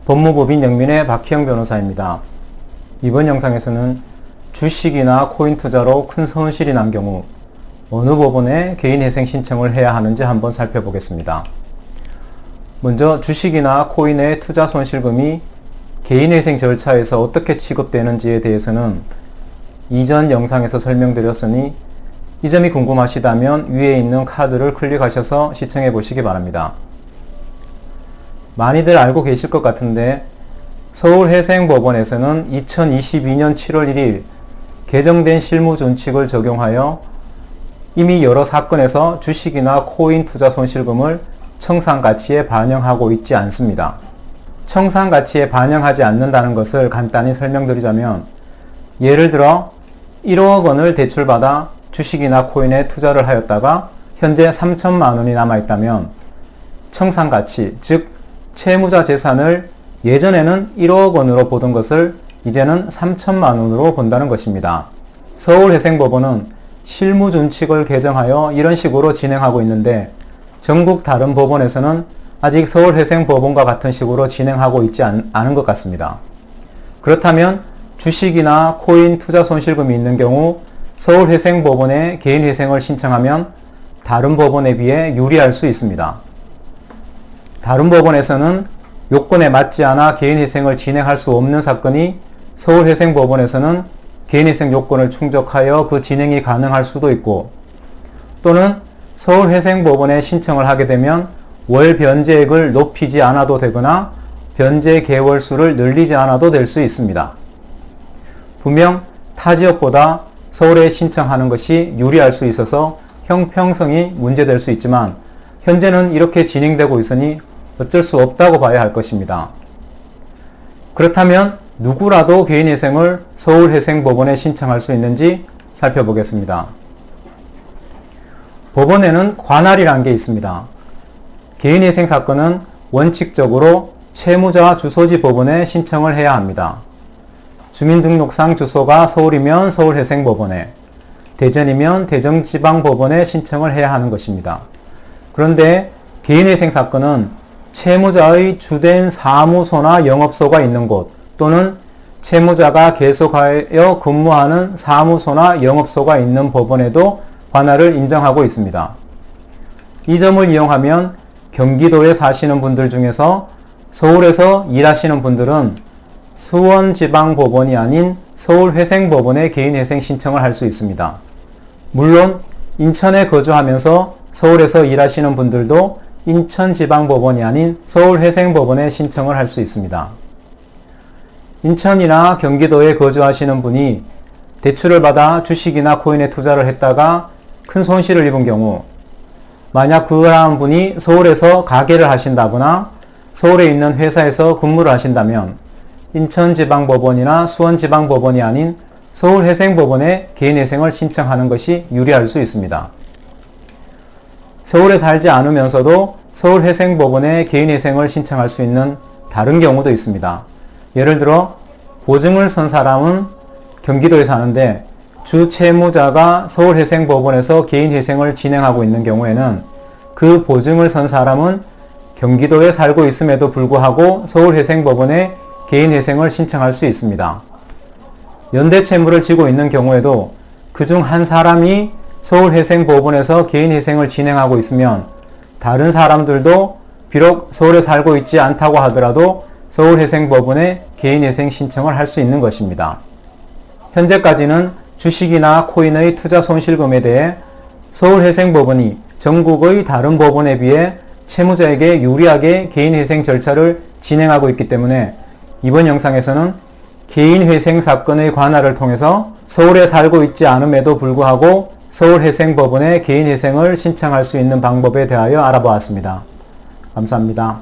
법무법인 영민의 박희영 변호사입니다. 이번 영상에서는 주식이나 코인 투자로 큰 손실이 난 경우 어느 법원에 개인회생 신청을 해야 하는지 한번 살펴보겠습니다. 먼저 주식이나 코인의 투자 손실금이 개인회생 절차에서 어떻게 취급되는지에 대해서는 이전 영상에서 설명드렸으니 이 점이 궁금하시다면 위에 있는 카드를 클릭하셔서 시청해 보시기 바랍니다. 많이들 알고 계실 것 같은데 서울회생법원에서는 2022년 7월 1일 개정된 실무준칙을 적용하여 이미 여러 사건에서 주식이나 코인 투자 손실금을 청산가치에 반영하고 있지 않습니다. 청산가치에 반영하지 않는다는 것을 간단히 설명드리자면, 예를 들어 1억 원을 대출받아 주식이나 코인에 투자를 하였다가 현재 3천만 원이 남아있다면 청산가치, 즉 채무자 재산을 예전에는 1억 원으로 보던 것을 이제는 3천만 원으로 본다는 것입니다. 서울회생법원은 실무준칙을 개정하여 이런 식으로 진행하고 있는데, 전국 다른 법원에서는 아직 서울회생법원과 같은 식으로 진행하고 있지 않은 것 같습니다. 그렇다면 주식이나 코인 투자 손실금이 있는 경우 서울회생법원에 개인회생을 신청하면 다른 법원에 비해 유리할 수 있습니다. 다른 법원에서는 요건에 맞지 않아 개인회생을 진행할 수 없는 사건이 서울회생법원에서는 개인회생 요건을 충족하여 그 진행이 가능할 수도 있고, 또는 서울회생법원에 신청을 하게 되면 월 변제액을 높이지 않아도 되거나 변제 개월수를 늘리지 않아도 될 수 있습니다. 분명 타 지역보다 서울에 신청하는 것이 유리할 수 있어서 형평성이 문제될 수 있지만, 현재는 이렇게 진행되고 있으니 어쩔 수 없다고 봐야 할 것입니다. 그렇다면 누구라도 개인회생을 서울회생법원에 신청할 수 있는지 살펴보겠습니다. 법원에는 관할이라는 게 있습니다. 개인회생 사건은 원칙적으로 채무자 주소지 법원에 신청을 해야 합니다. 주민등록상 주소가 서울이면 서울회생법원에, 대전이면 대전지방법원에 신청을 해야 하는 것입니다. 그런데 개인회생 사건은 채무자의 주된 사무소나 영업소가 있는 곳, 또는 채무자가 계속하여 근무하는 사무소나 영업소가 있는 법원에도 관할을 인정하고 있습니다. 이 점을 이용하면 경기도에 사시는 분들 중에서 서울에서 일하시는 분들은 수원지방법원이 아닌 서울회생법원에 개인회생 신청을 할 수 있습니다. 물론 인천에 거주하면서 서울에서 일하시는 분들도 인천지방법원이 아닌 서울회생법원에 신청을 할 수 있습니다. 인천이나 경기도에 거주하시는 분이 대출을 받아 주식이나 코인에 투자를 했다가 큰 손실을 입은 경우, 만약 그 사람 분이 서울에서 가게를 하신다거나 서울에 있는 회사에서 근무를 하신다면 인천지방법원이나 수원지방법원이 아닌 서울회생법원에 개인회생을 신청하는 것이 유리할 수 있습니다. 서울에 살지 않으면서도 서울회생법원에 개인회생을 신청할 수 있는 다른 경우도 있습니다. 예를 들어 보증을 선 사람은 경기도에 사는데 주 채무자가 서울회생법원에서 개인회생을 진행하고 있는 경우에는 그 보증을 선 사람은 경기도에 살고 있음에도 불구하고 서울회생법원에 개인회생을 신청할 수 있습니다. 연대 채무를 지고 있는 경우에도 그중 한 사람이 서울회생법원에서 개인회생을 진행하고 있으면 다른 사람들도 비록 서울에 살고 있지 않다고 하더라도 서울회생법원에 개인회생 신청을 할 수 있는 것입니다. 현재까지는 주식이나 코인의 투자 손실금에 대해 서울회생법원이 전국의 다른 법원에 비해 채무자에게 유리하게 개인회생 절차를 진행하고 있기 때문에 이번 영상에서는 개인회생 사건의 관할을 통해서 서울에 살고 있지 않음에도 불구하고 서울회생법원에 개인회생을 신청할 수 있는 방법에 대하여 알아보았습니다. 감사합니다.